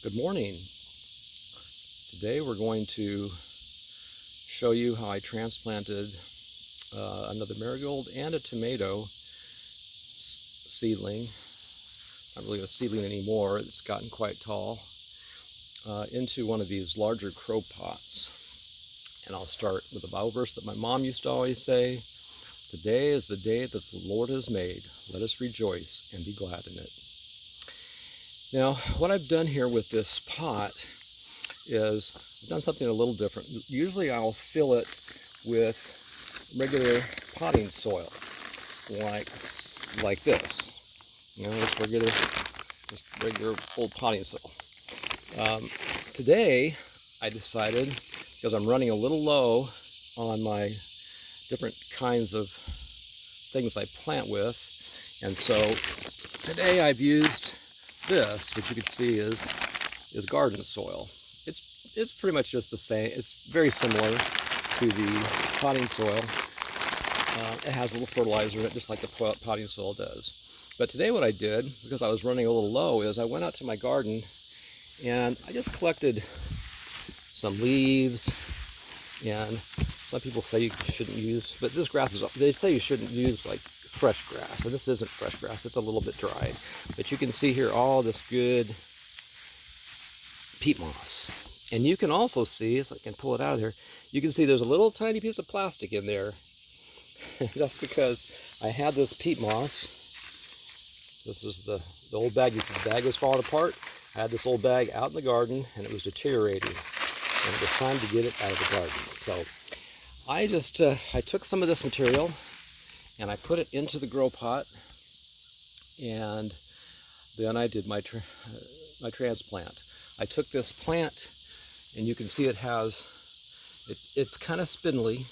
Good morning. Today we're going to show you how I transplanted another marigold and a tomato seedling. Not really a seedling anymore, it's gotten quite tall, into one of these larger crow pots. And I'll start with a Bible verse that my mom used to always say, "Today is the day that the Lord has made. Let us rejoice and be glad in it." Now, what I've done here with this pot is I've done something a little different. Usually I'll fill it with regular potting soil, like this. You know, just regular old potting soil. Today I decided, because I'm running a little low on my different kinds of things I plant with, and so today I've used this, which you can see is garden soil. It's pretty much just the same. It's very similar to the potting soil. It has a little fertilizer in it, just like the potting soil does. But today what I did, because I was running a little low, is I went out to my garden and I just collected some leaves. And some people say you shouldn't use, but this grass is, they say you shouldn't use like fresh grass, and this isn't fresh grass, it's a little bit dried. But you can see here all this good peat moss. And you can also see, if I can pull it out of there, you can see there's a little tiny piece of plastic in there. That's because I had this peat moss. This is the old bag. You see the bag was falling apart. I had this old bag out in the garden and it was deteriorating. And it was time to get it out of the garden. So I just, I took some of this material and I put it into the grow pot, and then I did my transplant. I took this plant, and you can see it has, it's kind of spindly,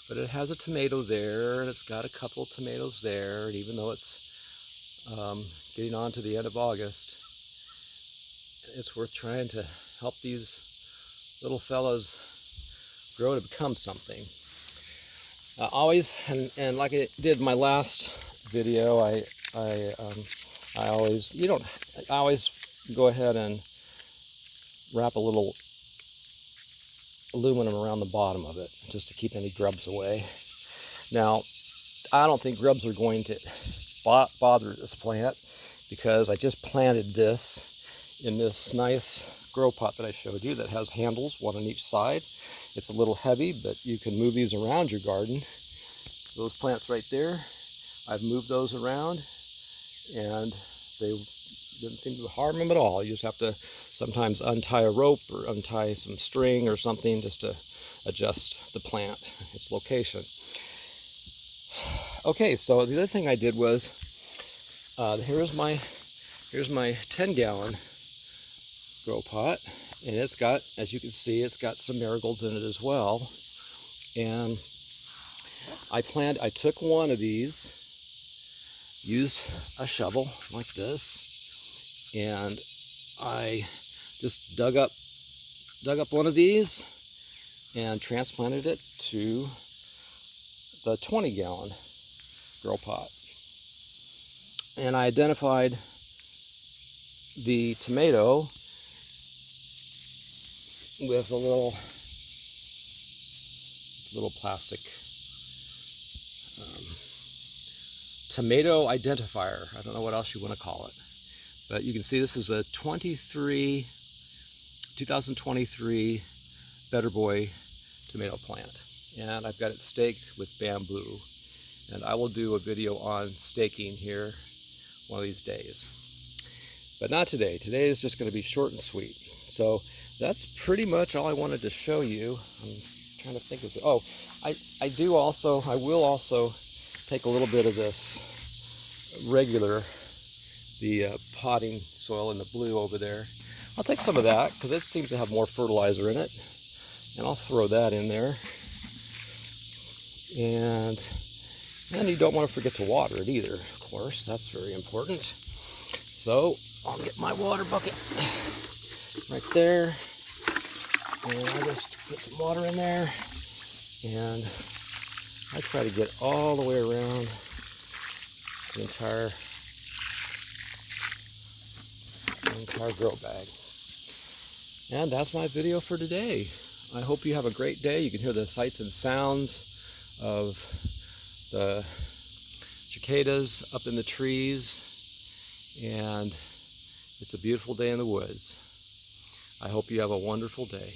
but it has a tomato there, and it's got a couple of tomatoes there, and even though it's getting on to the end of August, it's worth trying to help these little fellas grow to become something. Always, and like I did in my last video, I always go ahead and wrap a little aluminum around the bottom of it just to keep any grubs away. Now, I don't think grubs are going to bother this plant, because I just planted this in this nice grow pot that I showed you that has handles, one on each side. It's a little heavy, but you can move these around your garden. Those plants right there, I've moved those around, and they didn't seem to harm them at all. You just have to sometimes untie a rope or untie some string or something just to adjust the plant, its location. Okay, so the other thing I did was, here's my 10-gallon grow pot, and it's got, as you can see, it's got some marigolds in it as well. And I took one of these, used a shovel like this, and I just dug up one of these and transplanted it to the 20-gallon grow pot. And I identified the tomato with a little plastic tomato identifier. I don't know what else you want to call it, but you can see this is a 2023 Better Boy tomato plant, and I've got it staked with bamboo, and I will do a video on staking here one of these days, but not today. Today is just going to be short and sweet. So that's pretty much all I wanted to show you. I'm trying to think of it. Oh, I will also take a little bit of this the potting soil in the blue over there. I'll take some of that because it seems to have more fertilizer in it, and I'll throw that in there. And you don't want to forget to water it either, of course. That's very important. So I'll get my water bucket right there, and I just put some water in there, and I try to get all the way around the entire grow bag. And that's my video for today. I hope you have a great day. You can hear the sights and sounds of the cicadas up in the trees, and it's a beautiful day in the woods. I hope you have a wonderful day.